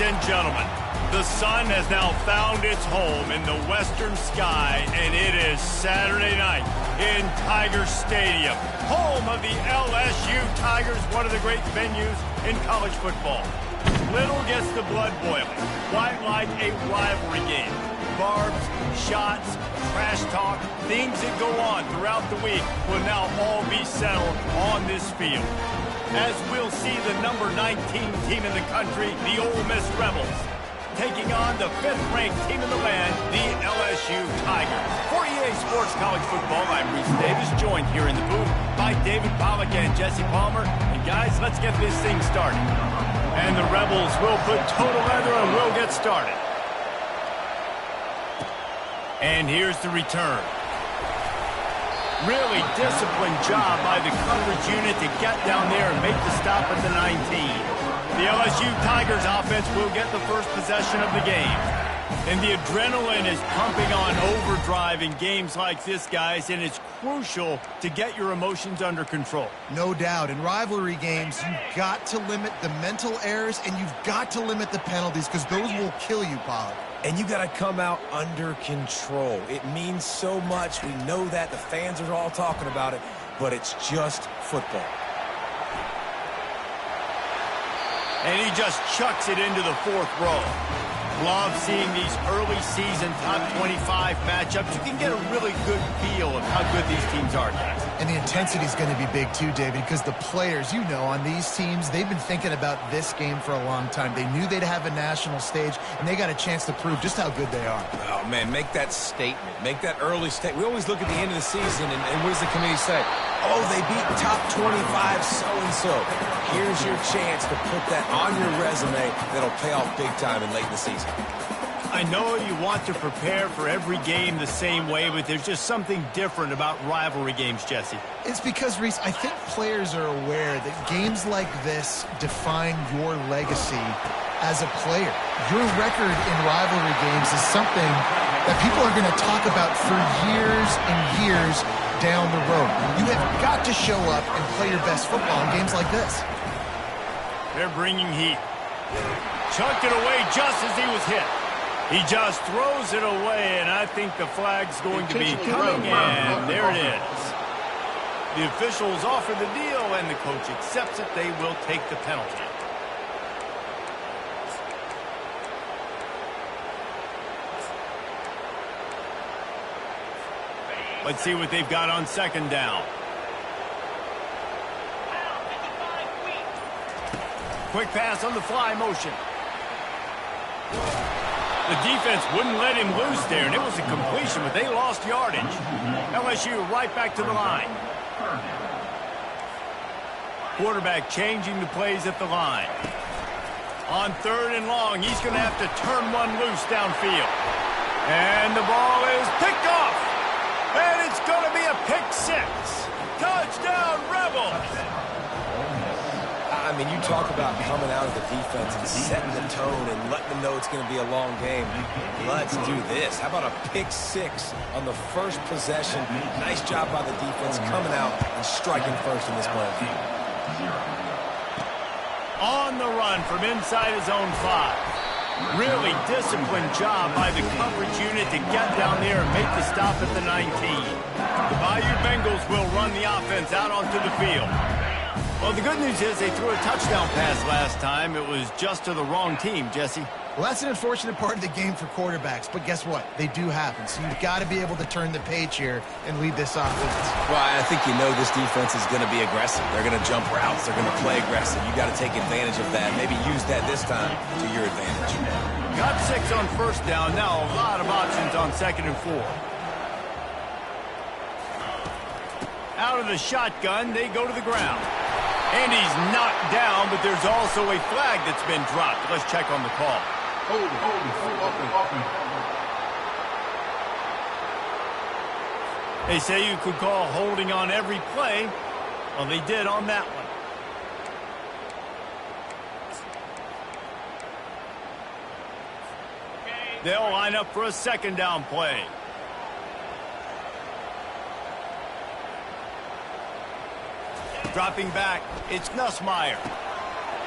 Ladies and gentlemen, the sun has now found its home in the western sky, and it is Saturday night in Tiger Stadium, home of the LSU Tigers, one of the great venues in college football. Little gets the blood boiling, quite like a rivalry game. Barbs, shots, trash talk, things that go on throughout the week will now all be settled on this field. As we'll see the number 19 team in the country, the Ole Miss Rebels, taking on the 5th-ranked team in the land, the LSU Tigers. For EA Sports College Football, I'm Reese Davis, joined here in the booth by David Pollack and Jesse Palmer. And guys, let's get this thing started. And the Rebels will put total leather and we'll get started. And here's the return. Really disciplined job by the coverage unit to get down there and make the stop at the 19. The LSU Tigers offense will get the first possession of the game. And the adrenaline is pumping on overdrive in games like this, guys, and it's crucial to get your emotions under control. No doubt. In rivalry games, you've got to limit the mental errors and you've got to limit the penalties because those will kill you, Pollard. And you got to come out under control. It means so much. We know that. The fans are all talking about it, but it's just football. And he just chucks it into the 4th row. Love seeing these early season top 25 matchups. You can get a really good feel of how good these teams are, guys. And the intensity is going to be big too, David, because the players, you know, on these teams, they've been thinking about this game for a long time. They knew they'd have a national stage, and they got a chance to prove just how good they are. Oh, man, make that statement. Make that early statement. We always look at the end of the season, and what does the committee say? Oh, they beat top 25 so-and-so. Here's your chance to put that on your resume that'll pay off big time and late in the season. I know you want to prepare for every game the same way, but there's just something different about rivalry games, Jesse. It's because, Reese, I think players are aware that games like this define your legacy as a player. Your record in rivalry games is something that people are going to talk about for years and years down the road. You have got to show up and play your best football in games like this. They're bringing heat. Chucked it away just as he was hit. He just throws it away, and I think the flag's going to be coming, and there it is. The officials offer the deal, and the coach accepts it. They will take the penalty. Let's see what they've got on 2nd down. Quick pass on the fly motion. The defense wouldn't let him loose there, and it was a completion, but they lost yardage. LSU right back to the line. Quarterback changing the plays at the line. On 3rd and long, he's going to have to turn one loose downfield. And the ball is picked off. And it's going to be a pick 6. Touchdown, Rebels! I mean, you talk about coming out of the defense and setting the tone and letting them know it's going to be a long game. Let's do this. How about a pick 6 on the first possession? Nice job by the defense coming out and striking first in this play. On the run from inside his own 5. Really disciplined job by the coverage unit to get down there and make the stop at the 19. The Bayou Bengals will run the offense out onto the field. Well, the good news is they threw a touchdown pass last time. It was just to the wrong team, Jesse. Well, that's an unfortunate part of the game for quarterbacks, but guess what? They do happen, so you've got to be able to turn the page here and lead this offense. Well, I think you know this defense is going to be aggressive. They're going to jump routes. They're going to play aggressive. You got to take advantage of that. Maybe use that this time to your advantage. Got 6 on 1st down. Now a lot of options on 2nd and 4. Out of the shotgun, they go to the ground. And he's knocked down, but there's also a flag that's been dropped. Let's check on the call. They say you could call holding on every play. Well, they did on that one. They'll line up for a 2nd down play. Dropping back, it's Nussmeier.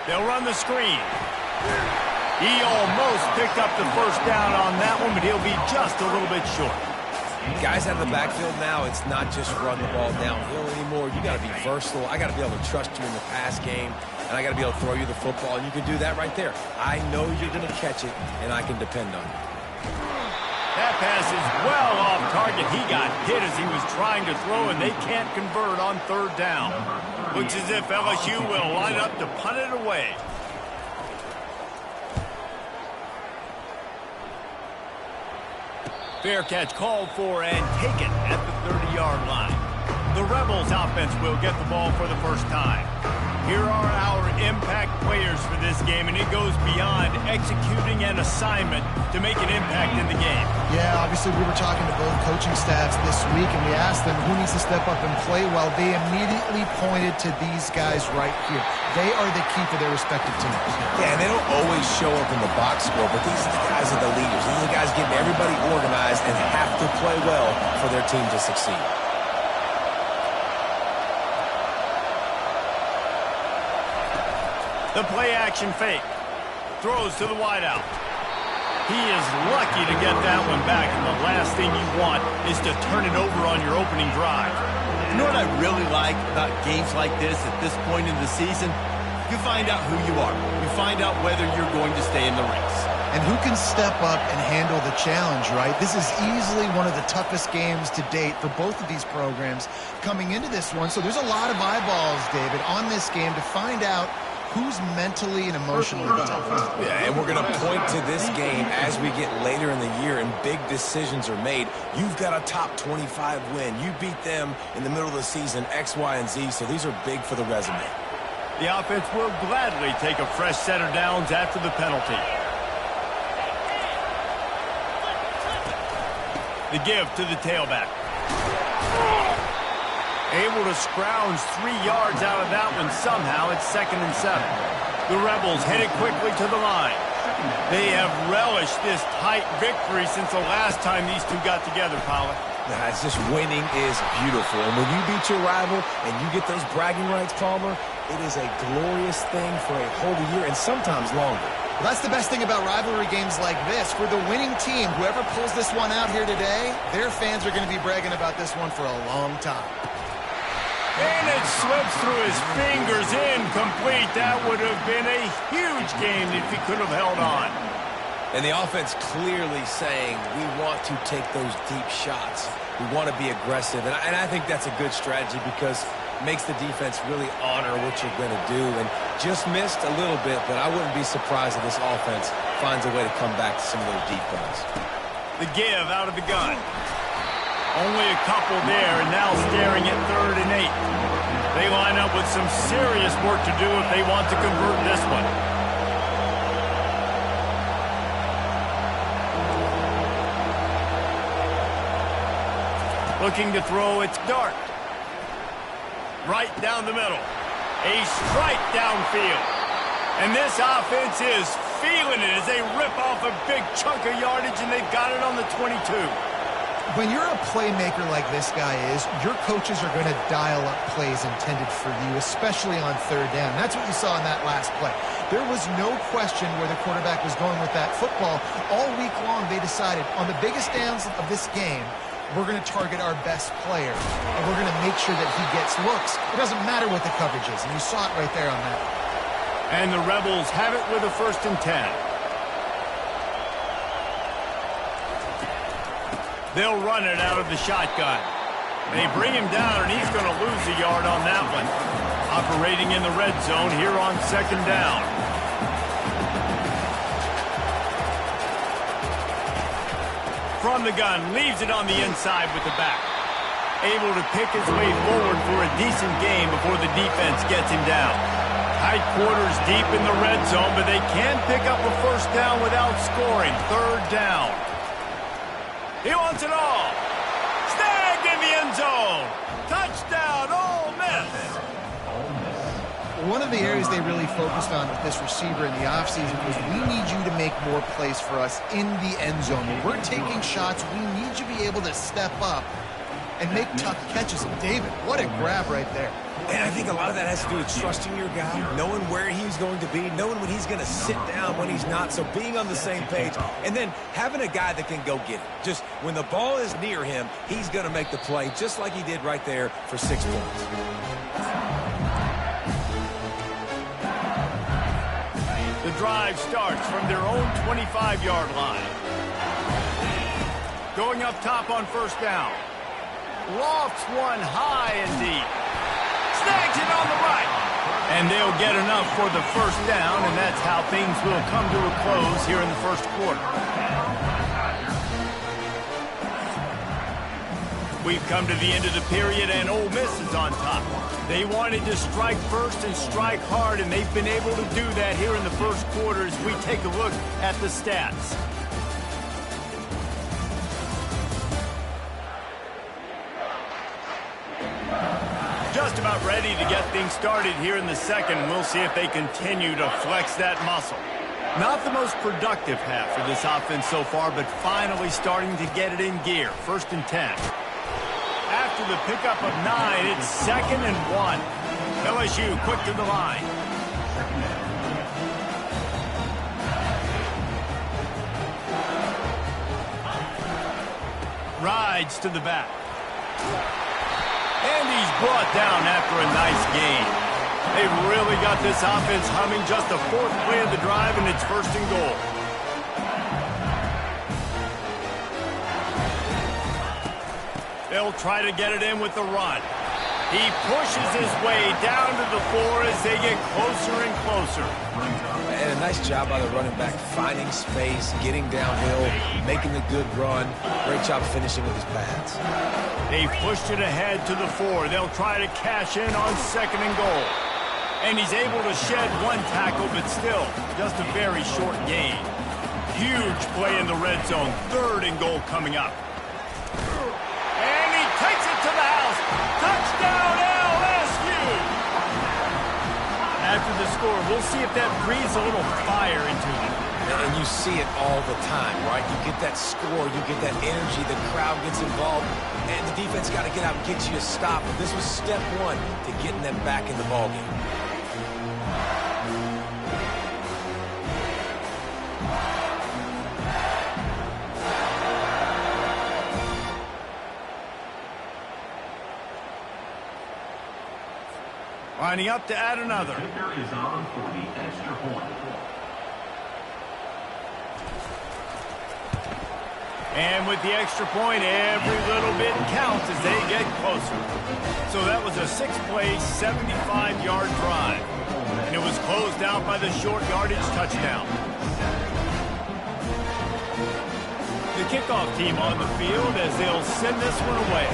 They'll run the screen. He almost picked up the first down on that one, but he'll be just a little bit short. Guys out of the backfield now, it's not just run the ball downhill anymore. You got to be versatile. I got to be able to trust you in the pass game, and I got to be able to throw you the football, and you can do that right there. I know you're going to catch it, and I can depend on you. That pass is well off target. He got hit as he was trying to throw, and they can't convert on third down. Looks as if LSU will line up to punt it away. Fair catch called for and taken at the 30-yard line. The Rebels offense will get the ball for the first time. Here are our impact players for this game, and it goes beyond executing an assignment to make an impact in the game. Yeah, obviously we were talking to both coaching staffs this week, and we asked them who needs to step up and play well. They immediately pointed to these guys right here. They are the key for their respective teams. Yeah, and they don't always show up in the box score, but these guys are the leaders. These are the guys getting everybody organized and have to play well for their team to succeed. The play-action fake. Throws to the wideout. He is lucky to get that one back, and the last thing you want is to turn it over on your opening drive. You know what I really like about games like this at this point in the season? You find out who you are. You find out whether you're going to stay in the race. And who can step up and handle the challenge, right? This is easily one of the toughest games to date for both of these programs coming into this one. So there's a lot of eyeballs, David, on this game to find out who's mentally and emotionally tough. Yeah, and we're going to point to this game as we get later in the year and big decisions are made. You've got a top 25 win. You beat them in the middle of the season, X, Y, and Z, so these are big for the resume. The offense will gladly take a fresh set of downs after the penalty. The give to the tailback. Able to scrounge 3 yards out of that one somehow. It's 2nd and 7. The Rebels headed quickly to the line. They have relished this tight victory since the last time these two got together, Pollard. It's just winning is beautiful. And when you beat your rival and you get those bragging rights, Palmer, it is a glorious thing for a whole year and sometimes longer. Well, that's the best thing about rivalry games like this. For the winning team, whoever pulls this one out here today, their fans are going to be bragging about this one for a long time. And it slips through his fingers, incomplete. That would have been a huge game if he could have held on. And the offense clearly saying, we want to take those deep shots. We want to be aggressive. And I think that's a good strategy because it makes the defense really honor what you're going to do. And just missed a little bit, but I wouldn't be surprised if this offense finds a way to come back to some of those deep balls. The give out of the gun. Only a couple there, and now staring at 3rd and 8. They line up with some serious work to do if they want to convert this one. Looking to throw, it's Dart. Right down the middle. A strike downfield. And this offense is feeling it as they rip off a big chunk of yardage, and they've got it on the 22. When you're a playmaker like this guy is, your coaches are going to dial up plays intended for you, especially on 3rd down. That's what you saw in that last play. There was no question where the quarterback was going with that football. All week long, they decided on the biggest downs of this game, we're going to target our best player, and we're going to make sure that he gets looks. It doesn't matter what the coverage is, and you saw it right there on that. And the Rebels have it with a 1st and 10. They'll run it out of the shotgun. They bring him down, and he's going to lose a yard on that one. Operating in the red zone here on 2nd down. From the gun, leaves it on the inside with the back. Able to pick his way forward for a decent game before the defense gets him down. Tight quarters deep in the red zone, but they can pick up a 1st down without scoring. 3rd down. He wants it all. Snagged in the end zone. Touchdown, Ole Miss. One of the areas they really focused on with this receiver in the offseason was we need you to make more plays for us in the end zone. When we're taking shots, we need you to be able to step up and make tough catches. David, what a grab right there. And I think a lot of that has to do with trusting your guy, knowing where he's going to be, knowing when he's going to sit down, when he's not, so being on the same page, and then having a guy that can go get it. Just when the ball is near him, he's going to make the play, just like he did right there for 6 points. The drive starts from their own 25-yard line. Going up top on first down. Lofts one high and deep. Snags it on the right. And they'll get enough for the first down, and that's how things will come to a close here in the first quarter. We've come to the end of the period, and Ole Miss is on top. They wanted to strike first and strike hard, and they've been able to do that here in the first quarter as we take a look at the stats. Just about ready to get things started here in the second. We'll see if they continue to flex that muscle. Not the most productive half for this offense so far, but finally starting to get it in gear. 1st and 10. After the pickup of 9, it's 2nd and 1. LSU quick to the line. Rides to the back. And he's brought down after a nice gain. They've really got this offense humming. Just the 4th play of the drive, and it's 1st and goal. They'll try to get it in with the run. He pushes his way down to the floor as they get closer and closer. And a nice job by the running back, finding space, getting downhill, making the good run. Great job finishing with his pads. They've pushed it ahead to the 4. They'll try to cash in on 2nd and goal. And he's able to shed 1 tackle, but still just a very short gain. Huge play in the red zone. 3rd and goal coming up. And he takes it to the house. Touchdown, LSU! After the score, we'll see if that breathes a little fire into them. And you see it all the time, right? You get that score, you get that energy, the crowd gets involved, and the defense got to get out and get you a stop. But this was step 1 to getting them back in the ballgame. Lining up to add another. Is on for the extra point. And with the extra point, every little bit counts as they get closer. So that was a 6-play, 75-yard drive. And it was closed out by the short yardage touchdown. The kickoff team on the field as they'll send this one away.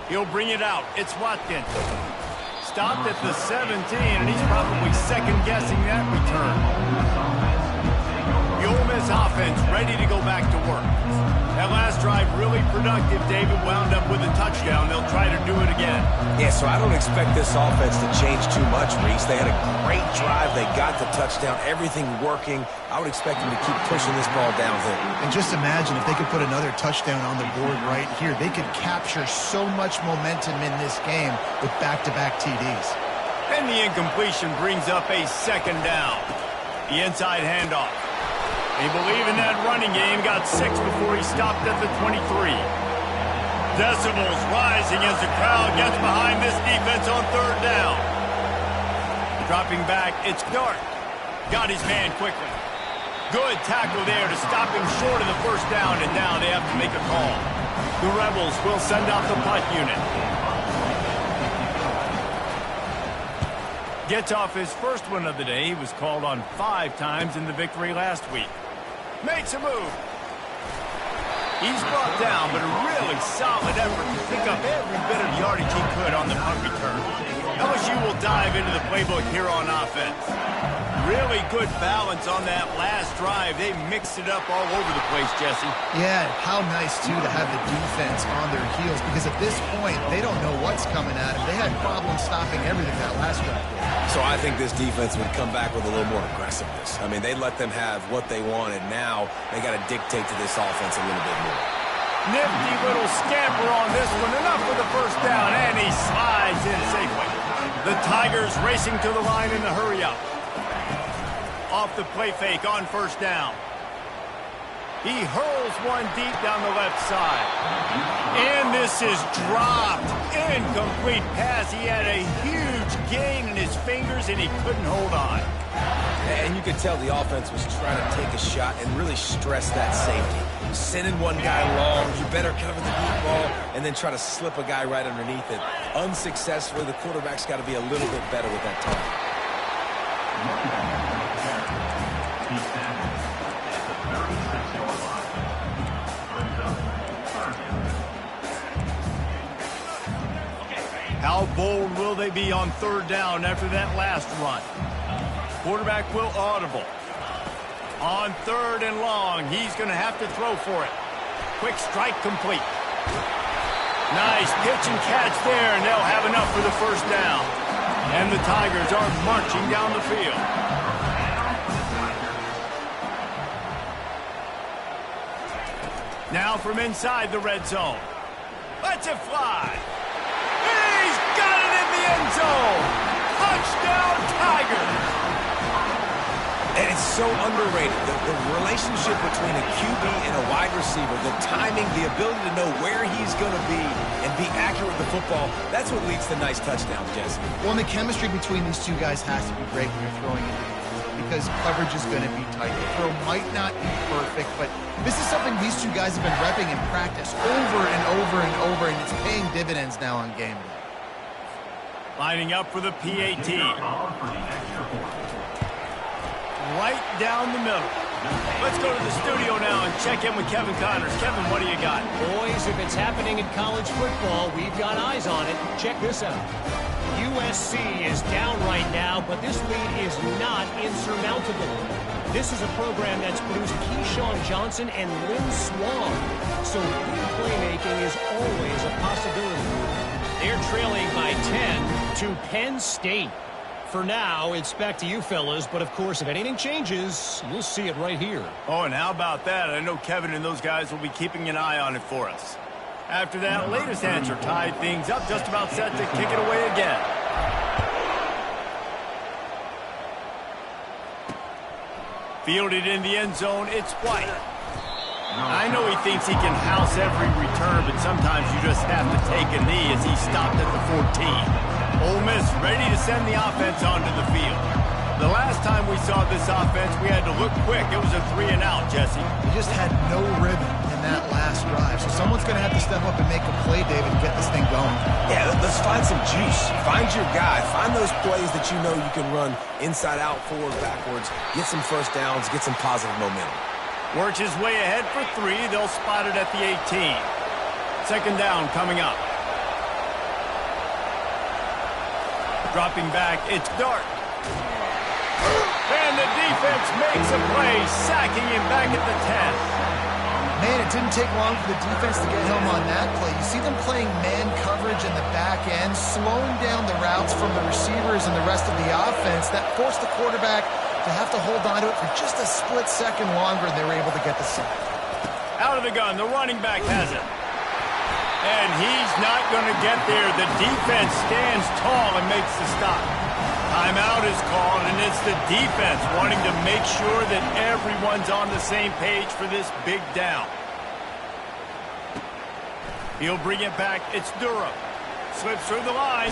He'll bring it out. It's Watkins. Stopped at the 17, and he's probably second-guessing that return. The Ole Miss offense ready to go back to work. That last drive really productive. David wound up with a touchdown. They'll try to do it again. Yeah, so I don't expect this offense to change too much, Reese. They had a great drive. They got the touchdown. Everything working. I would expect them to keep pushing this ball downhill. And just imagine if they could put another touchdown on the board right here. They could capture so much momentum in this game with back-to-back TDs. And the incompletion brings up a 2nd down. The inside handoff. They believe in that running game. Got 6 before he stopped at the 23. Decibels rising as the crowd gets behind this defense on 3rd down. Dropping back, it's Dart. Got his man quickly. Good tackle there to stop him short of the 1st down, and now they have to make a call. The Rebels will send out the punt unit. Gets off his first one of the day. He was called on 5 times in the victory last week. Makes a move. He's brought down, but a really solid effort to pick up every bit of yardage he could on the punt return. LSU will dive into the playbook here on offense. really good balance on that last drive. They mixed it up all over the place, Jesse. Yeah, how nice, too, to have the defense on their heels, because at this point, they don't know what's coming at them. They had problems stopping everything that last drive. So I think this defense would come back with a little more aggressiveness. I mean, they let them have what they wanted. Now they got to dictate to this offense a little bit more. Nifty little scamper on this one. Enough for the first down, and he slides in safely. The Tigers racing to the line in the hurry-up. Off the play fake on first down. He hurls one deep down the left side. And this is dropped. Incomplete pass. He had a huge gain in his fingers, and he couldn't hold on. And you could tell the offense was trying to take a shot and really stress that safety. Sending one guy long, you better cover the deep ball, and then try to slip a guy right underneath it. Unsuccessfully, the quarterback's got to be a little bit better with that time. How bold will they be on third down after that last run? Quarterback will audible. On third and long, he's going to have to throw for it. Quick strike complete. Nice pitch and catch there, and they'll have enough for the first down. And the Tigers are marching down the field. Now from inside the red zone. Lets it fly. He's got it in the end zone. Touchdown, Tigers. And it's so underrated, the relationship between a QB and a wide receiver, the timing, the ability to know where he's going to be and be accurate with the football, that's what leads to nice touchdowns, Jesse. Well, and the chemistry between these two guys has to be great when you're throwing into the field, because coverage is going to be tight. The throw might not be perfect, but this is something these two guys have been repping in practice over and over and over, and it's paying dividends now on game day. Lining up for the PAT. Right down the middle. Let's go to the studio now and check in with Kevin Connors. Kevin, what do you got? Boys, if it's happening in college football, we've got eyes on it. Check this out. USC is down right now, but this lead is not insurmountable. This is a program that's produced Keyshawn Johnson and Lynn Swann, so big playmaking is always a possibility. They're trailing by 10 to Penn State. For now, it's back to you fellas, but of course, if anything changes, you'll see it right here. Oh, and how about that? I know Kevin and those guys will be keeping an eye on it for us. After that latest answer tied things up, just about set to kick it away again. Fielded in the end zone, it's White. I know he thinks he can house every return, but sometimes you just have to take a knee as he stopped at the 14. Ole Miss ready to send the offense onto the field. The last time we saw this offense, we had to look quick. It was a 3-and-out, Jesse. They just had no rhythm in that last drive, so someone's going to have to step up and make a play, David, and get this thing going. Yeah, let's find some juice. Find your guy. Find those plays that you know you can run inside out, forward, backwards. Get some first downs. Get some positive momentum. Works his way ahead for 3. They'll spot it at the 18. Second down coming up. Dropping back, it's Dart. And the defense makes a play, sacking him back at the 10. Man, it didn't take long for the defense to get home on that play. You see them playing man coverage in the back end, slowing down the routes from the receivers and the rest of the offense. That forced the quarterback to have to hold on to it for just a split second longer, and they were able to get the sack. Out of the gun, the running back has it. And he's not going to get there. The defense stands tall and makes the stop. Timeout is called, and it's the defense wanting to make sure that everyone's on the same page for this big down. He'll bring it back. It's Durham. Slips through the line.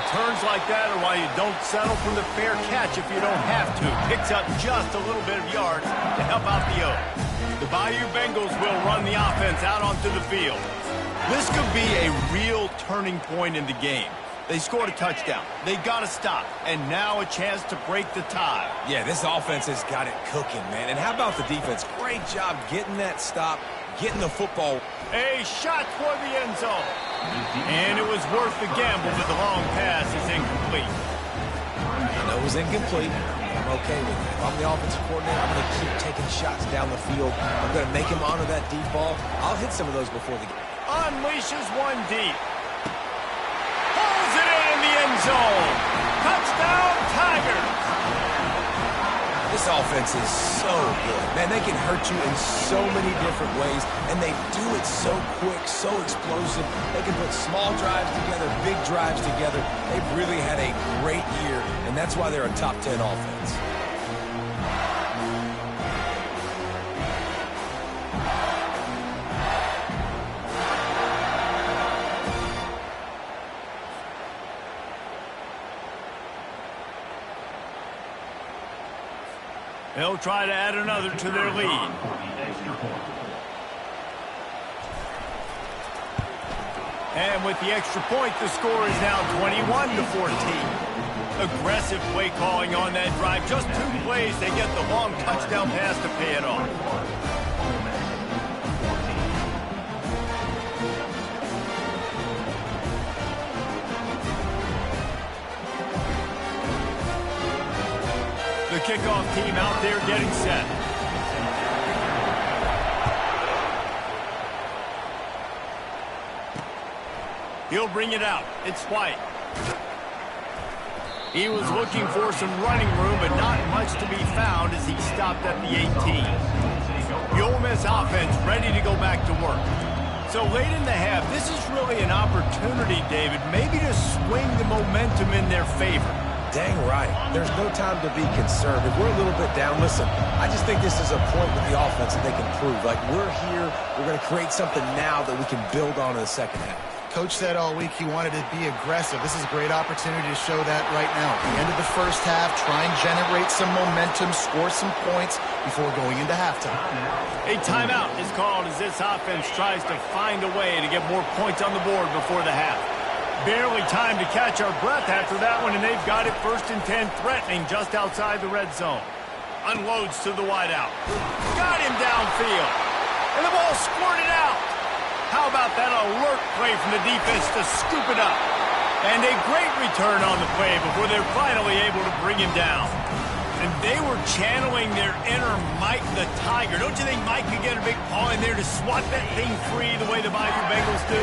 Returns like that are why you don't settle for the fair catch if you don't have to. Picks up just a little bit of yards to help out the O. The Bayou Bengals will run the offense out onto the field. This could be a real turning point in the game. They scored a touchdown. They got to stop. And now a chance to break the tie. Yeah, this offense has got it cooking, man. And how about the defense? Great job getting that stop, getting the football. A shot for the end zone. And it was worth the gamble, but the long pass is incomplete. I know it was incomplete. I'm okay with it. If I'm the offensive coordinator, I'm going to keep taking shots down the field. I'm going to make him honor that deep ball. I'll hit some of those before the game. Unleashes one deep. Pulls it in the end zone. Touchdown, Tigers. This offense is so good. Man, they can hurt you in so many different ways, and they do it so quick, so explosive. They can put small drives together, big drives together. They've really had a great year, and that's why they're a top 10 offense. They'll try to add another to their lead. And with the extra point, the score is now 21-14. Aggressive play calling on that drive. Just 2 plays, they get the long touchdown pass to pay it off. The kickoff team out there getting set. He'll bring it out. It's White. He was looking for some running room, but not much to be found as he stopped at the 18. The Ole Miss offense ready to go back to work. So late in the half, this is really an opportunity, David, maybe to swing the momentum in their favor. Dang right. There's no time to be concerned. If we're a little bit down, listen, I just think this is a point with the offense that they can prove. Like, we're here, we're going to create something now that we can build on in the second half. Coach said all week he wanted to be aggressive. This is a great opportunity to show that right now. At the end of the first half, try and generate some momentum, score some points before going into halftime. A timeout is called as this offense tries to find a way to get more points on the board before the half. Barely time to catch our breath after that one, and they've got it 1st and 10, threatening just outside the red zone. Unloads to the wideout. Got him downfield. And the ball squirted out. How about that alert play from the defense to scoop it up? And a great return on the play before they're finally able to bring him down. And they were channeling their inner Mike the Tiger. Don't you think Mike could get a big paw in there to swat that thing free the way the Bayou Bengals do?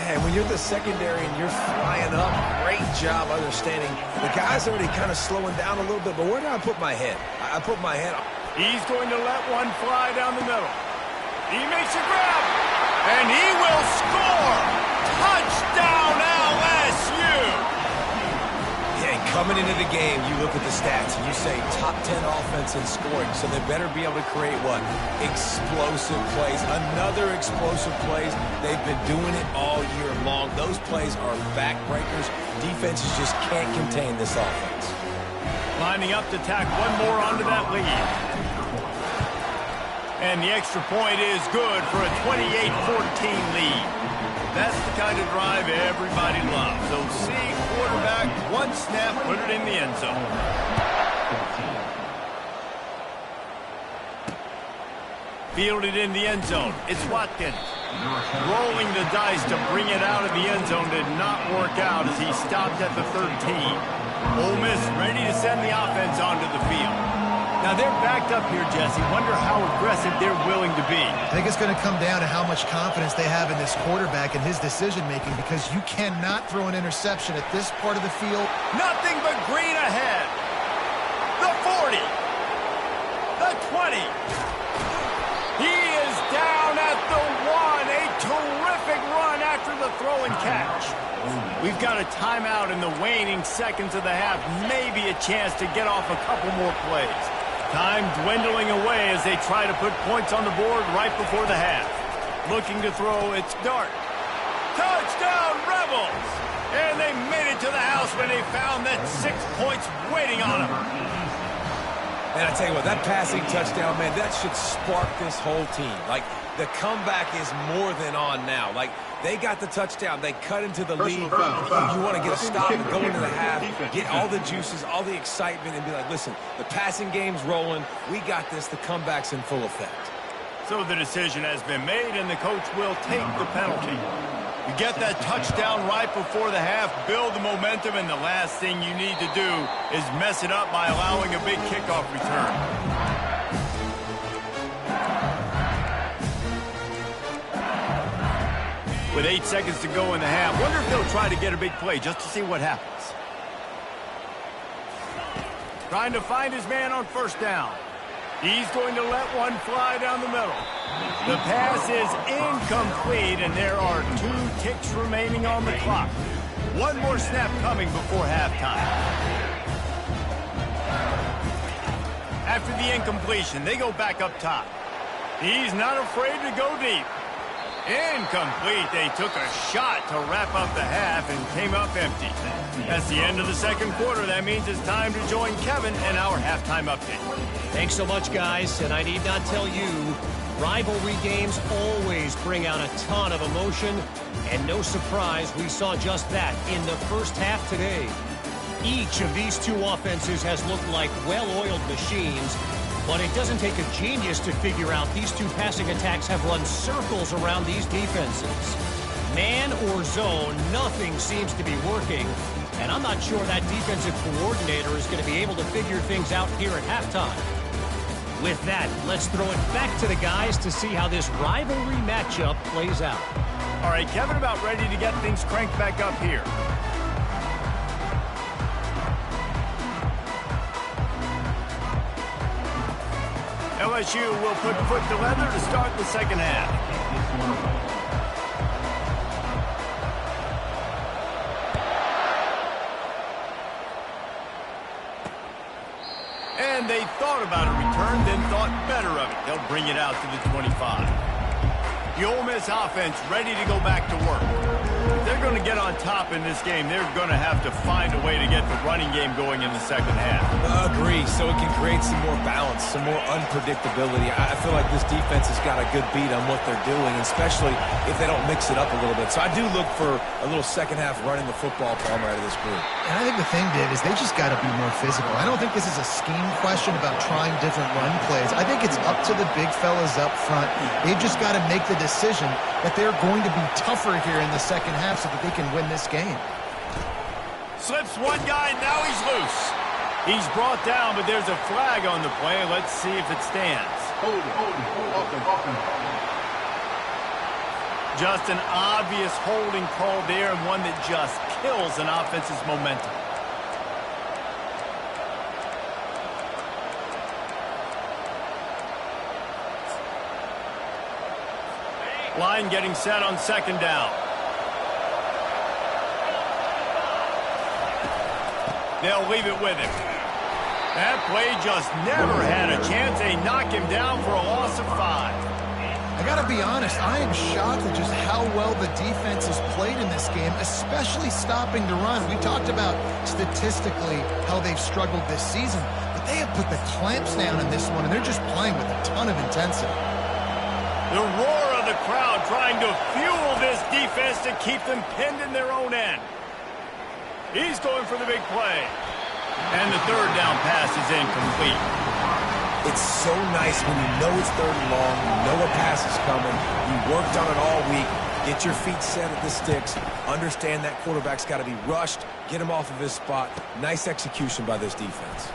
And when you're the secondary and you're flying up, great job understanding. The guy's already kind of slowing down a little bit, but where do I put my head? I put my head on. He's going to let one fly down the middle. He makes a grab, and he will score. Touchdown, LSU. Yeah, coming into the game, you look at the stats and you say top 10 offense in scoring, so they better be able to create what? Explosive plays. Another explosive plays. They've been doing it all year long. Those plays are backbreakers. Defenses just can't contain this offense. Lining up to tack one more onto that lead. And the extra point is good for a 28-14 lead. That's the kind of drive everybody loves. So see quarterback, one snap, put it in the end zone. Fielded in the end zone. It's Watkins. Rolling the dice to bring it out of the end zone did not work out as he stopped at the 13. Ole Miss ready to send the offense onto the field. Now they're backed up here, Jesse. Wonder how aggressive they're willing to be. I think it's going to come down to how much confidence they have in this quarterback and his decision-making, because you cannot throw an interception at this part of the field. Nothing but green ahead. The 40. The 20. He is down at the 1. A terrific run after the throw and catch. We've got a timeout in the waning seconds of the half. Maybe a chance to get off a couple more plays. Time dwindling away as they try to put points on the board right before the half. Looking to throw, it's Dart. Touchdown, Rebels! And they made it to the house when they found that 6 points waiting on them. And I tell you what, that passing touchdown, man, that should spark this whole team. Like, the comeback is more than on now. Like, they got the touchdown. They cut into the lead. You want to get a stop and go into the half, get all the juices, all the excitement, and be like, listen, the passing game's rolling. We got this. The comeback's in full effect. So the decision has been made, and the coach will take the penalty. You get that touchdown right before the half, build the momentum, and the last thing you need to do is mess it up by allowing a big kickoff return. With 8 seconds to go in the half, wonder if they'll try to get a big play just to see what happens. Trying to find his man on first down. He's going to let one fly down the middle. The pass is incomplete, and there are 2 ticks remaining on the clock. One more snap coming before halftime. After the incompletion, they go back up top. He's not afraid to go deep. Incomplete. They took a shot to wrap up the half and came up empty. That's the end of the second quarter. That means it's time to join Kevin in our halftime update. Thanks so much, guys. And I need not tell you, rivalry games always bring out a ton of emotion. And no surprise, we saw just that in the first half today. Each of these 2 offenses has looked like well-oiled machines. But it doesn't take a genius to figure out these 2 passing attacks have run circles around these defenses. Man or zone, nothing seems to be working. And I'm not sure that defensive coordinator is going to be able to figure things out here at halftime. With that, let's throw it back to the guys to see how this rivalry matchup plays out. All right, Kevin, about ready to get things cranked back up here. LSU will put foot to leather to start the second half. And they thought about a return, then thought better of it. They'll bring it out to the 25. The Ole Miss offense ready to go back to work. If they're going to get on top in this game, they're going to have to find a way to get the running game going in the second half. Agree, so it can create some more balance, some more unpredictability. I feel like this defense has got a good beat on what they're doing, especially if they don't mix it up a little bit. So I do look for a little second half running the football Palmer out of this group. And I think the thing, Dave, is they just got to be more physical. I don't think this is a scheme question about trying different run plays. I think it's up to the big fellas up front. They've just got to make the decision that they're going to be tougher here in the second half so that they can win this game. Slips one guy, now he's loose. He's brought down, but there's a flag on the play. Let's see if it stands. Just an obvious holding call there, and one that just kills an offense's momentum. Line getting set on second down. They'll leave it with him. That play just never had a chance. They knock him down for a loss of 5. I got to be honest, I am shocked at just how well the defense has played in this game, especially stopping the run. We talked about statistically how they've struggled this season, but they have put the clamps down in this one, and they're just playing with a ton of intensity. The roar of the crowd trying to fuel this defense to keep them pinned in their own end. He's going for the big play. And the third down pass is incomplete. It's so nice when you know it's third and long, you know a pass is coming, you worked on it all week, get your feet set at the sticks, understand that quarterback's got to be rushed, get him off of his spot. Nice execution by this defense.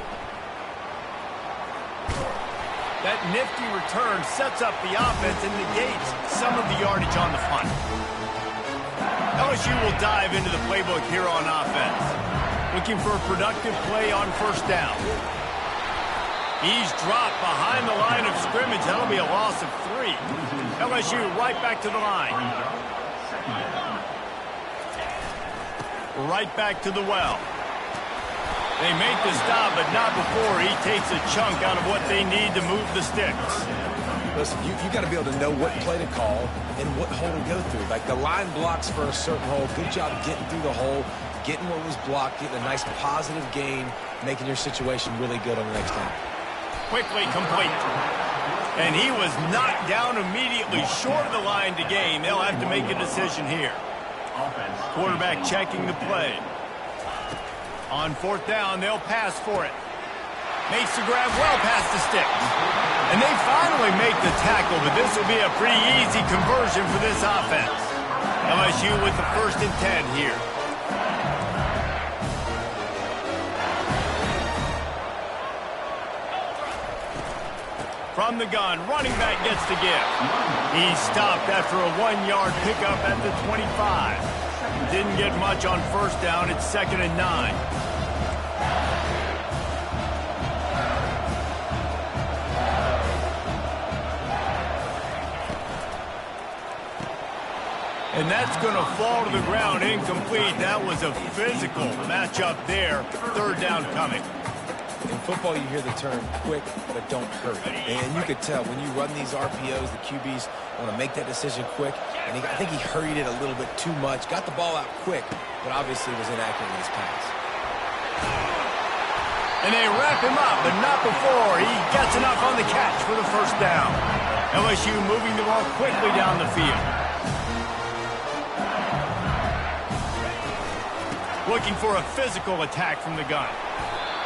That nifty return sets up the offense and negates some of the yardage on the punt. LSU will dive into the playbook here on offense. Looking for a productive play on first down. He's dropped behind the line of scrimmage. That'll be a loss of 3. LSU right back to the line. Right back to the well. They make the stop, but not before he takes a chunk out of what they need to move the sticks. Listen, you got to be able to know what play to call and what hole to go through. Like the line blocks for a certain hole. Good job getting through the hole, getting what was blocked, getting a nice positive gain, making your situation really good on the next time. Quickly complete. And he was knocked down immediately short of the line to gain. They'll have to make a decision here. Quarterback checking the play. On fourth down, they'll pass for it. Makes the grab well past the sticks. And they finally make the tackle, but this will be a pretty easy conversion for this offense. LSU with the 1st and 10 here. From the gun, running back gets the give. He stopped after a 1-yard pickup at the 25. Didn't get much on 1st down. It's 2nd and 9. And that's going to fall to the ground incomplete. That was a physical matchup there. 3rd down coming. In football, you hear the term quick, but don't hurry. And you could tell when you run these RPOs, the QBs want to make that decision quick. And I think he hurried it a little bit too much. Got the ball out quick, but obviously was inaccurate in his pass. And they wrap him up, but not before he gets enough on the catch for the 1st down. LSU moving the ball quickly down the field. Looking for a physical attack from the gun.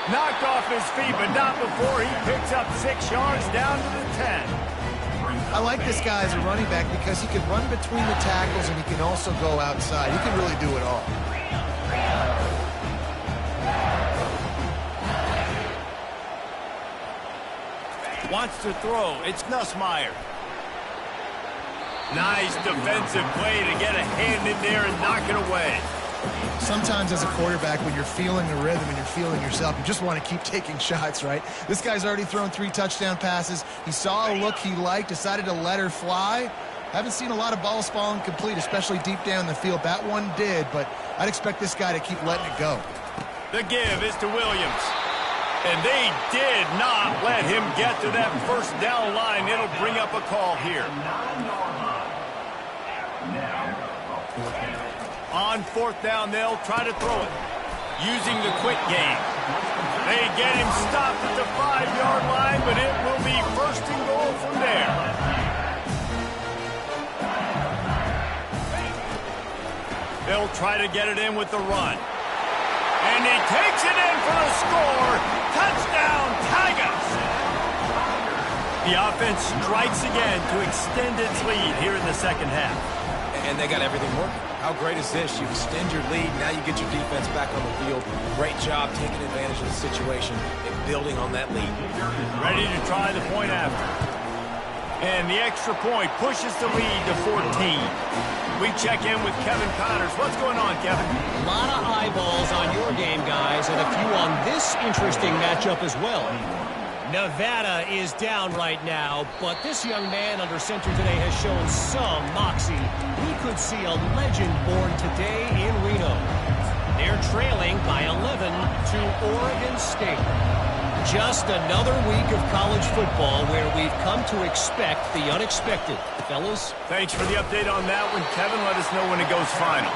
Knocked off his feet, but not before he picks up 6 yards down to the 10. I like this guy as a running back because he can run between the tackles and he can also go outside. He can really do it all. Wants to throw. It's Nussmeier. Nice defensive play to get a hand in there and knock it away. Sometimes as a quarterback, when you're feeling the rhythm and you're feeling yourself, you just want to keep taking shots, right? This guy's already thrown 3 touchdown passes. He saw a look he liked, decided to let her fly. Haven't seen a lot of balls falling complete, especially deep down the field. That one did, but I'd expect this guy to keep letting it go. The give is to Williams. And they did not let him get to that 1st down line. It'll bring up a call here. On 4th down, they'll try to throw it, using the quick game. They get him stopped at the 5-yard line, but it will be 1st and goal from there. They'll try to get it in with the run. And he takes it in for the score. Touchdown, Tigers! The offense strikes again to extend its lead here in the 2nd half. And they got everything working. How great is this? You extend your lead. Now you get your defense back on the field. Great job taking advantage of the situation and building on that lead. Ready to try the point after. And the extra point pushes the lead to 14. We check in with Kevin Connors. What's going on, Kevin? A lot of eyeballs on your game, guys, and a few on this interesting matchup as well. Nevada is down right now, but this young man under center today has shown some moxie. We could see a legend born today in Reno. They're trailing by 11 to Oregon State. Just another week of college football where we've come to expect the unexpected. Fellas? Thanks for the update on that one, Kevin. Let us know when it goes final.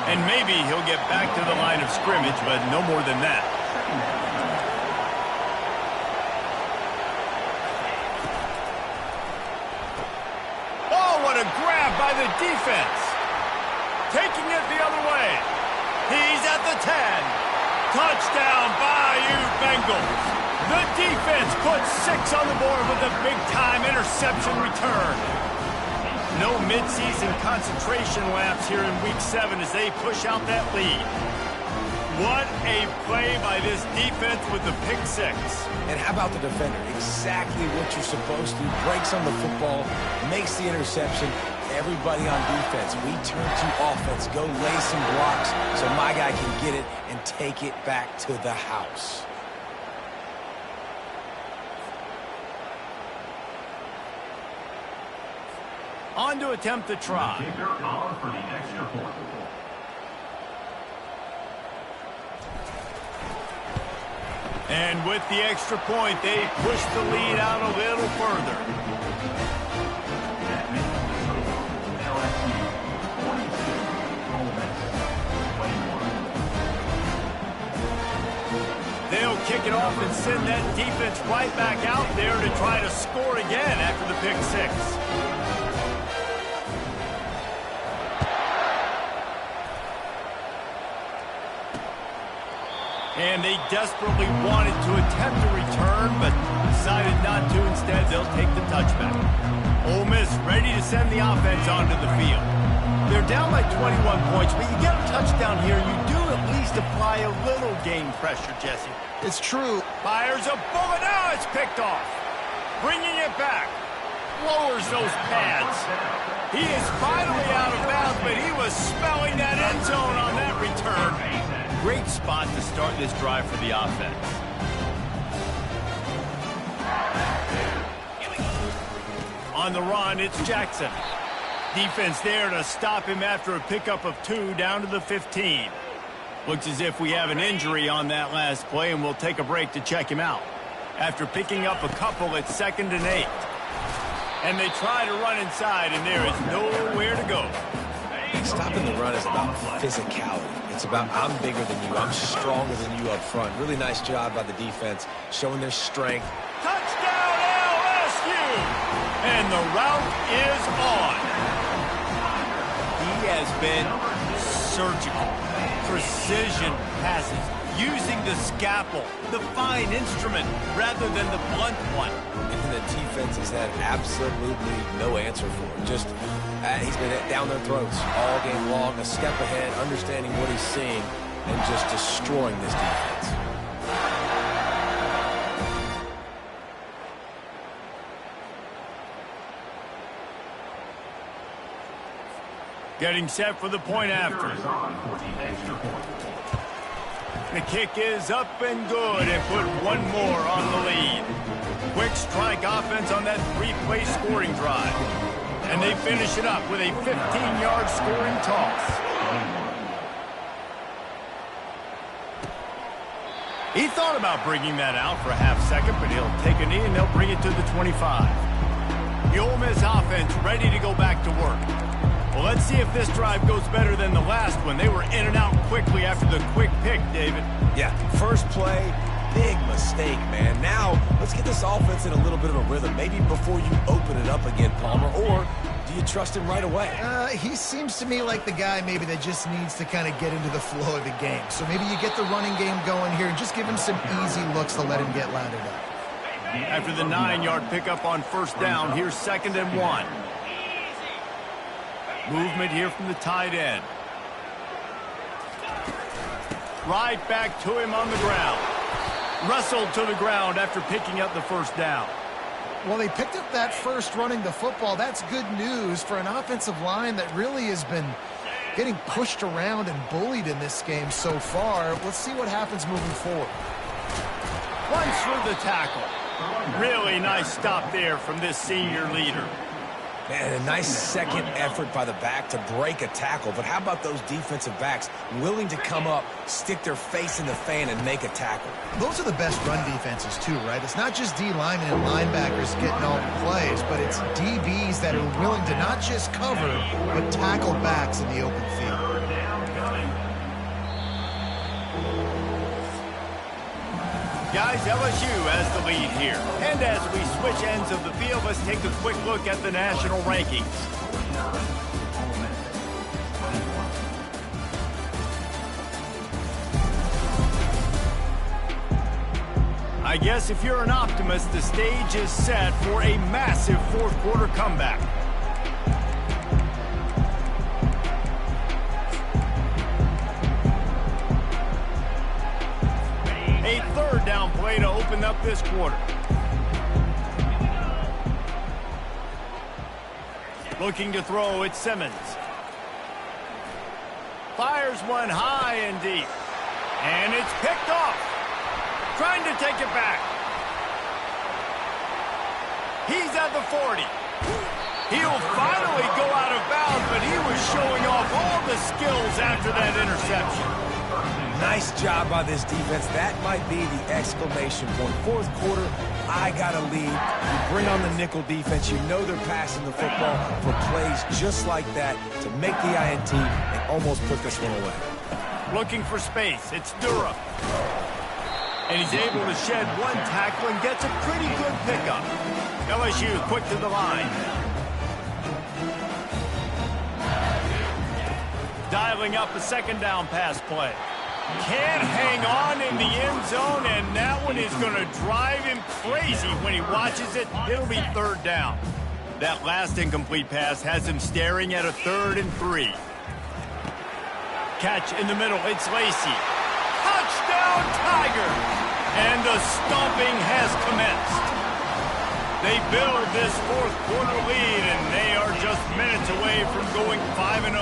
And maybe he'll get back to the line of scrimmage, but no more than that. What a grab by the defense. Taking it the other way. He's at the 10. Touchdown, Bayou Bengals. The defense puts 6 on the board with a big-time interception return. No midseason concentration lapse here in Week 7 as they push out that lead. What a play by this defense with the pick 6. And how about the defender? Exactly what you're supposed to. Breaks on the football, makes the interception. Everybody on defense, we turn to offense. Go lay some blocks so my guy can get it and take it back to the house. On to attempt the try. Kicker on for the extra point. And with the extra point, they push the lead out a little further. LSU 26, Ole Miss 21. They'll kick it off and send that defense right back out there to try to score again after the pick 6. And they desperately wanted to attempt a return, but decided not to. Instead, they'll take the touchback. Ole Miss ready to send the offense onto the field. They're down by 21 points, but you get a touchdown here, and you do at least apply a little game pressure, Jesse. It's true. Fires a bullet. Now it's picked off. Bringing it back. Lowers those pads. He is finally out of bounds, but he was smelling that end zone on that return. Great spot to start this drive for the offense. On the run, it's Jackson. Defense there to stop him after a pickup of 2 down to the 15. Looks as if we have an injury on that last play, and we'll take a break to check him out. After picking up a couple, it's 2nd and 8. And they try to run inside, and there is nowhere to go. Stopping the run is about physicality. It's about I'm bigger than you, I'm stronger than you up front. Really nice job by the defense, showing their strength. Touchdown LSU! And the route is on. He has been surgical. Precision passes, using the scalpel, the fine instrument, rather than the blunt one. And the defense has had absolutely no answer for it. Just, he's been down their throats all game long, a step ahead, understanding what he's seeing, and just destroying this defense. Getting set for the point after. The kick is up and good, and put one more on the lead. Quick strike offense on that 3-play scoring drive. And they finish it up with a 15-yard scoring toss. He thought about bringing that out for a half second, but he'll take a knee and they'll bring it to the 25. The Ole Miss offense ready to go back to work. Well, let's see if this drive goes better than the last one. They were in and out quickly after the quick pick, David. Yeah, first play, big mistake, man. Now, let's get this offense in a little bit of a rhythm. Maybe before you open it up again, Palmer, or do you trust him right away? He seems to me like the guy maybe that just needs to kind of get into the flow of the game. So maybe you get the running game going here and just give him some easy looks to let him get lathered up. After the 9-yard pickup on first down, here's 2nd and 1. Movement here from the tight end. Right back to him on the ground. Wrestled to the ground after picking up the first down. Well, they picked up that first running the football. That's good news for an offensive line that really has been getting pushed around and bullied in this game so far. Let's see what happens moving forward. Runs through the tackle. Really nice stop there from this senior leader. Man, a nice second effort by the back to break a tackle. But how about those defensive backs willing to come up, stick their face in the fan, and make a tackle? Those are the best run defenses, too, right? It's not just D-linemen and linebackers getting all the plays, but it's DBs that are willing to not just cover, but tackle backs in the open field. Guys, LSU has the lead here. And as we switch ends of the field, let's take a quick look at the national rankings. I guess if you're an optimist, the stage is set for a massive fourth-quarter comeback. A third down play to open up this quarter. Looking to throw, it's Simmons. Fires one high and deep. And it's picked off. Trying to take it back. He's at the 40. He'll finally go out of bounds, but he was showing off all the skills after that interception. Nice job by this defense. That might be the exclamation point. Fourth quarter, I got a lead. You bring on the nickel defense. You know they're passing the football for plays just like that to make the INT and almost put this one away. Looking for space. It's Durham. And he's able to shed one tackle and gets a pretty good pickup. LSU quick to the line. Dialing up a second down pass play. Can't hang on in the end zone, and that one is going to drive him crazy when he watches it. It'll be third down. That last incomplete pass has him staring at a 3rd and 3. Catch in the middle. It's Lacy. Touchdown, Tigers! And the stomping has commenced. They build this 4th quarter lead, and they are just minutes away from going 5-0.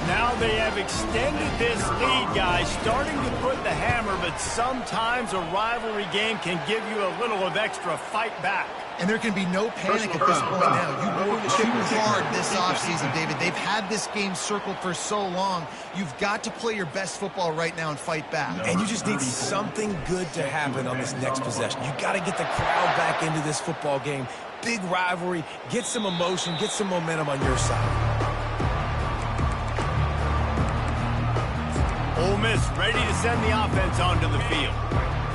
Now they have extended this lead, guys, starting to put the hammer, but sometimes a rivalry game can give you a little of extra fight back. And there can be no panic at this point now. You worked too hard this offseason, David. They've had this game circled for so long. You've got to play your best football right now and fight back. And you just need something good to happen on this next possession. You got to get the crowd back into this football game. Big rivalry. Get some emotion. Get some momentum on your side. Ole Miss ready to send the offense onto the field.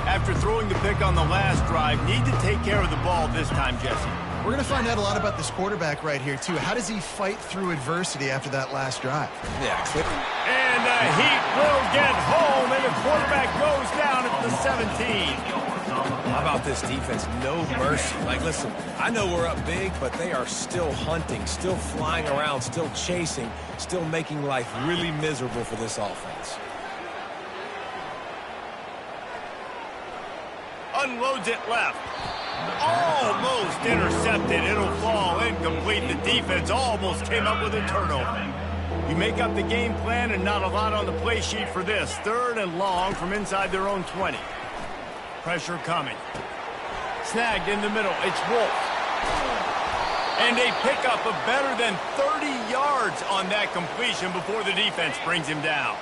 After throwing the pick on the last drive, need to take care of the ball this time, Jesse. We're going to find out a lot about this quarterback right here, too. How does he fight through adversity after that last drive? Yeah. And the Heat will get home, and the quarterback goes down at the 17. How about this defense? No mercy. Like, listen, I know we're up big, but they are still hunting, still flying around, still chasing, still making life really miserable for this offense. Unloads it left. Almost intercepted. It'll fall incomplete. The defense almost came up with a turnover. You make up the game plan and not a lot on the play sheet for this. 3rd and long from inside their own 20. Pressure coming. Snagged in the middle. It's Wolf. And they pick up a better than 30 yards on that completion before the defense brings him down.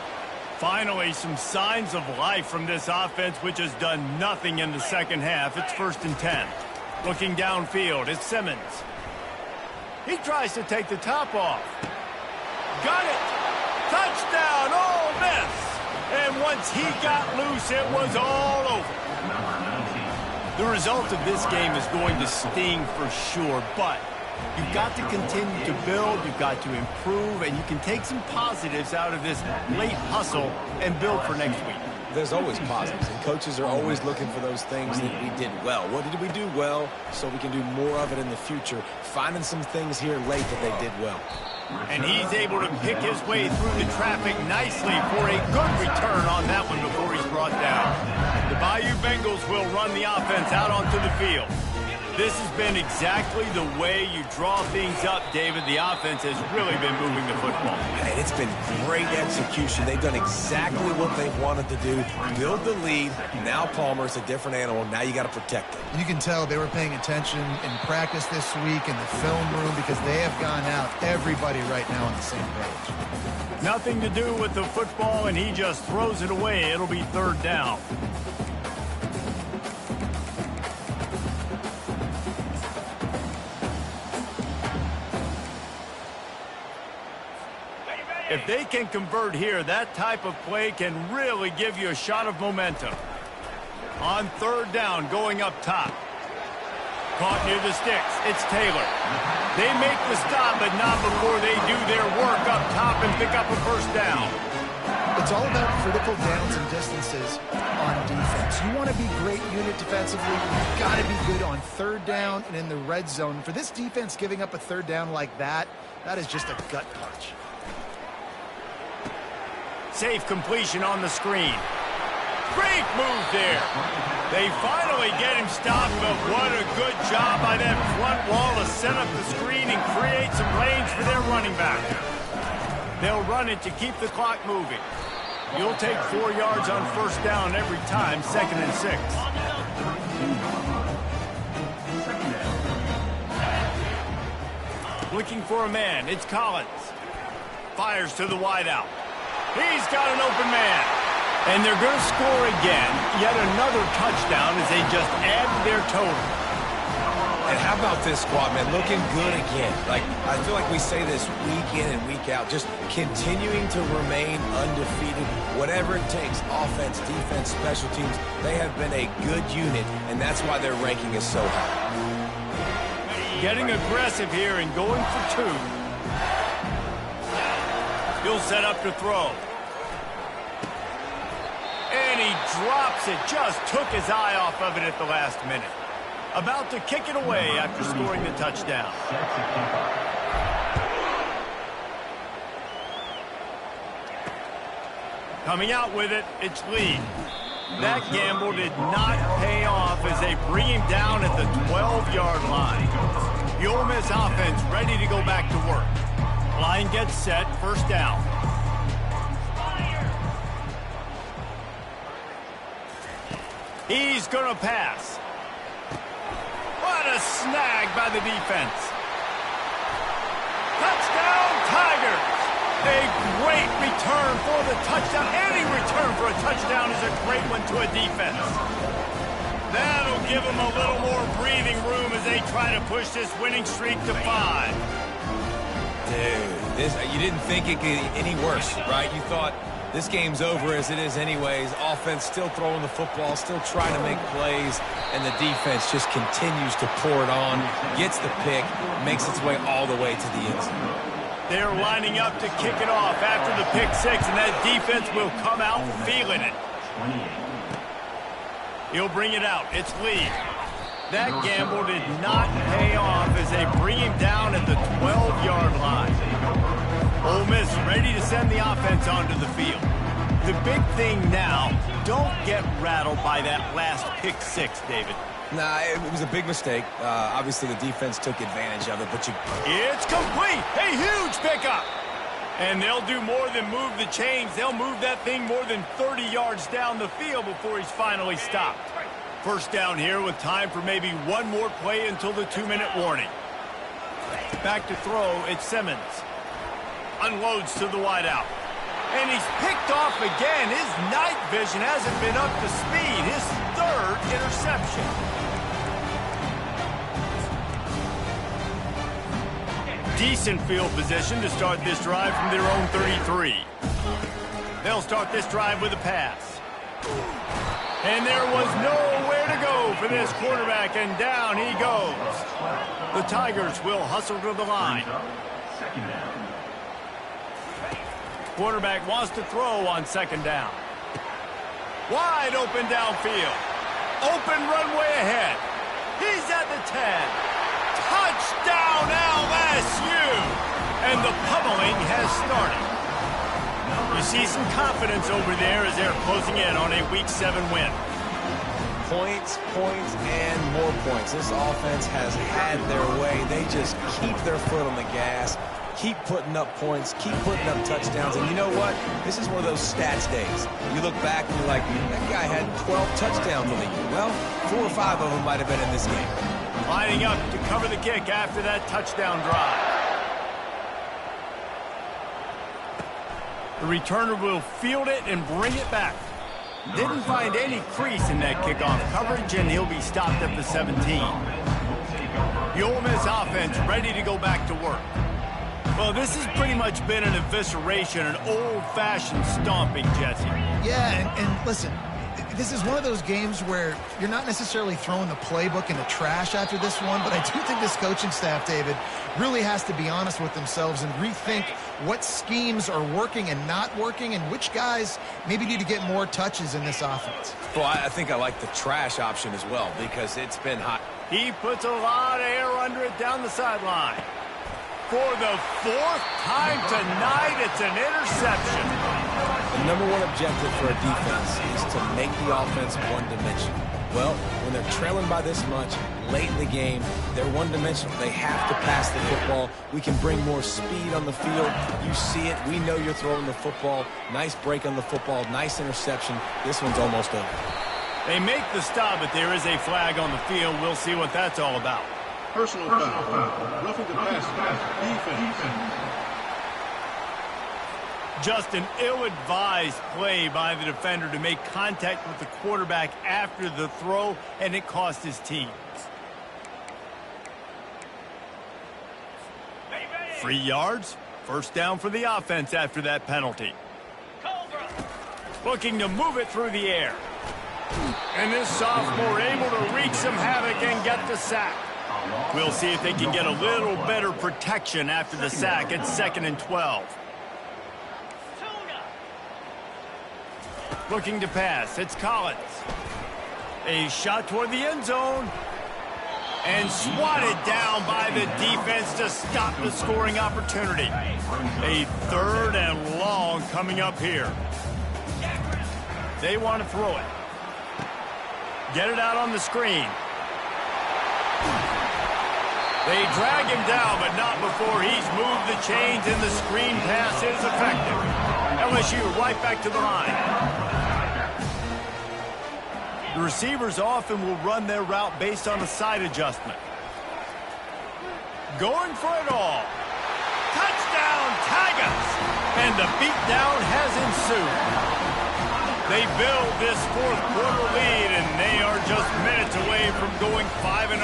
Finally, some signs of life from this offense, which has done nothing in the second half. It's 1st and 10. Looking downfield, it's Simmons. He tries to take the top off. Got it! Touchdown, Ole Miss! And once he got loose, it was all over. The result of this game is going to sting for sure, but you've got to continue to build, you've got to improve, and you can take some positives out of this late hustle and build for next week. There's always positives, and coaches are always looking for those things that we did well. What did we do well so we can do more of it in the future? Finding some things here late that they did well. And he's able to pick his way through the traffic nicely for a good return on that one before he's brought down. The Bayou Bengals will run the offense out onto the field. This has been exactly the way you draw things up, David. The offense has really been moving the football. And it's been great execution. They've done exactly what they've wanted to do. Build the lead. Now Palmer's a different animal. Now you got to protect him. You can tell they were paying attention in practice this week in the film room because they have gone out, everybody right now on the same page. Nothing to do with the football, and he just throws it away. It'll be 3rd down. If they can convert here, that type of play can really give you a shot of momentum. On 3rd down, going up top. Caught near the sticks. It's Taylor. They make the stop, but not before they do their work up top and pick up a 1st down. It's all about critical downs and distances on defense. You want to be great unit defensively. You've got to be good on 3rd down and in the red zone. For this defense giving up a 3rd down like that, that is just a gut punch. Safe completion on the screen. Great move there. They finally get him stopped, but what a good job by that front wall to set up the screen and create some lanes for their running back. They'll run it to keep the clock moving. You'll take 4 yards on 1st down every time, 2nd and 6. Looking for a man, it's Collins. Fires to the wideout. He's got an open man. And they're going to score again. Yet another touchdown as they just add to their total. And how about this squad, man? Looking good again. Like, I feel like we say this week in and week out. Just continuing to remain undefeated. Whatever it takes, offense, defense, special teams, they have been a good unit, and that's why their ranking is so high. Getting aggressive here and going for 2. He'll set up to throw. And he drops it. Just took his eye off of it at the last minute. About to kick it away after scoring the touchdown. Coming out with it, it's Lee. That gamble did not pay off as they bring him down at the 12-yard line. The Ole Miss offense ready to go back to work. Line gets set, first down. He's going to pass. What a snag by the defense. Touchdown, Tigers. A great return for the touchdown. Any return for a touchdown is a great one to a defense. That'll give them a little more breathing room as they try to push this winning streak to 5. Dude, you didn't think it could get any worse, right? You thought this game's over as it is anyways. Offense still throwing the football, still trying to make plays, and the defense just continues to pour it on, gets the pick, makes its way all the way to the end zone. They're lining up to kick it off after the pick 6, and that defense will come out feeling it. He'll bring it out. It's Lee. That gamble did not pay off as they bring him down at the 12-yard line. Ole Miss ready to send the offense onto the field. The big thing now, don't get rattled by that last pick 6, David. Nah, it was a big mistake. Obviously, the defense took advantage of it, but It's complete! A huge pickup! And they'll do more than move the chains. They'll move that thing more than 30 yards down the field before he's finally stopped. First down here with time for maybe one more play until the 2-minute warning. Back to throw, it's Simmons. Unloads to the wideout. And he's picked off again. His night vision hasn't been up to speed. His 3rd interception. Decent field position to start this drive from their own 33. They'll start this drive with a pass. And there was nowhere to go for this quarterback, and down he goes. The Tigers will hustle to the line. Quarterback wants to throw on second down. Wide open downfield. Open runway ahead. He's at the 10. Touchdown LSU! And the pummeling has started. You see some confidence over there as they're closing in on a Week 7 win. points, and more points. This offense has had their way. They just keep their foot on the gas, keep putting up points, keep putting up touchdowns. And you know what? This is one of those stats days. You look back and you're like, that guy had 12 touchdowns in the year. Well, 4 or 5 of them might have been in this game. Lining up to cover the kick after that touchdown drive. The returner will field it and bring it back. Didn't find any crease in that kickoff coverage, and he'll be stopped at the 17. The Ole Miss offense ready to go back to work. Well, this has pretty much been an evisceration, an old-fashioned stomping, Jesse. Yeah, and listen, this is one of those games where you're not necessarily throwing the playbook in the trash after this one, but I do think this coaching staff, David, really has to be honest with themselves and rethink what schemes are working and not working and which guys maybe need to get more touches in this offense. Well, I think I like the trash option as well because it's been hot. He puts a lot of air under it down the sideline. For the 4th time tonight, it's an interception. The number one objective for a defense is to make the offense one-dimensional. Well, when they're trailing by this much, late in the game, they're one-dimensional. They have to pass the football. We can bring more speed on the field. You see it. We know you're throwing the football. Nice break on the football. Nice interception. This one's almost over. They make the stop, but there is a flag on the field. We'll see what that's all about. Personal foul. Roughing the passer. Defense. Just an ill-advised play by the defender to make contact with the quarterback after the throw, and it cost his team. 3 yards, first down for the offense after that penalty. Looking to move it through the air. And this sophomore able to wreak some havoc and get the sack. We'll see if they can get a little better protection after the sack. It's 2nd and 12. Looking to pass. It's Collins. A shot toward the end zone. And swatted down by the defense to stop the scoring opportunity. A 3rd and long coming up here. They want to throw it. Get it out on the screen. They drag him down, but not before he's moved the chains, and the screen pass is effective. LSU right back to the line. The receivers often will run their route based on a side adjustment. Going for it all. Touchdown, Tigers! And the beatdown has ensued. They build this 4th quarter lead, and they are just minutes away from going 5-0.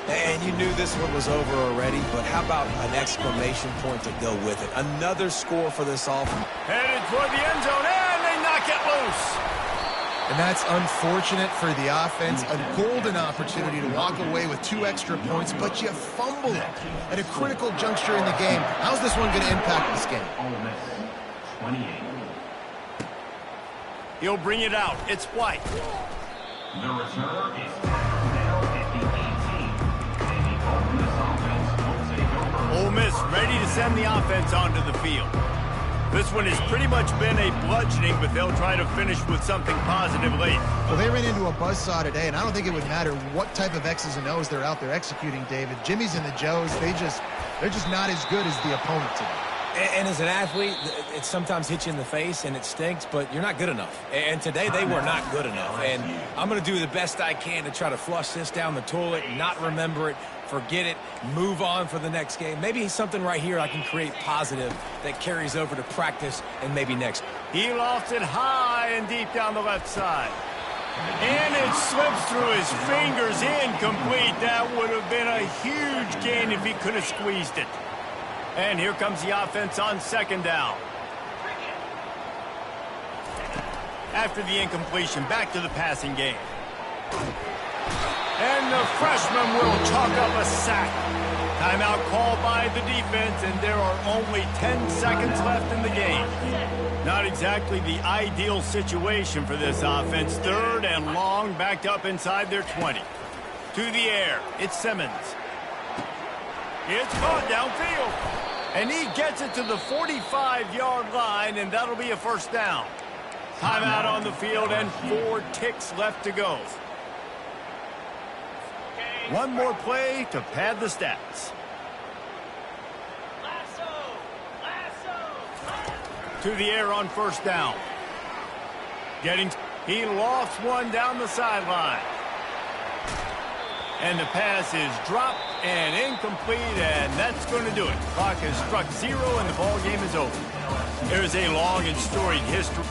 And you knew this one was over already, but how about an exclamation point to go with it? Another score for this offense. Headed toward the end zone, and they knock it loose. And that's unfortunate for the offense. A golden opportunity to walk away with 2 extra points, but you fumble it at a critical juncture in the game. How's this one going to impact this game? Ole Miss, 28. He'll bring it out. It's White. The return is down at the 18. And the Ole Miss offense will take over. Ole Miss ready to send the offense onto the field. This one has pretty much been a bludgeoning, but they'll try to finish with something positive late. Well, they ran into a buzzsaw today, and I don't think it would matter what type of X's and O's they're out there executing, David. Jimmy's and the Joes, they're just not as good as the opponent today. And as an athlete, it sometimes hits you in the face and it stinks, but you're not good enough. And today they were not good enough. And I'm going to do the best I can to try to flush this down the toilet, not remember it, forget it, move on for the next game. Maybe something right here I can create positive that carries over to practice and maybe next. He lofts it high and deep down the left side. And it slips through his fingers, incomplete. That would have been a huge gain if he could have squeezed it. And here comes the offense on 2nd down. After the incompletion, back to the passing game. And the freshman will chalk up a sack. Timeout called by the defense, and there are only 10 seconds left in the game. Not exactly the ideal situation for this offense. 3rd and long, backed up inside their 20. To the air, it's Simmons. It's caught downfield. And he gets it to the 45-yard line, and that'll be a 1st down. Timeout on the field, and 4 ticks left to go. One more play to pad the stats. To the air on 1st down. He lofts one down the sideline. And the pass is dropped and incomplete, and that's going to do it. Clock has struck 0, and the ball game is over. There's a long and storied history.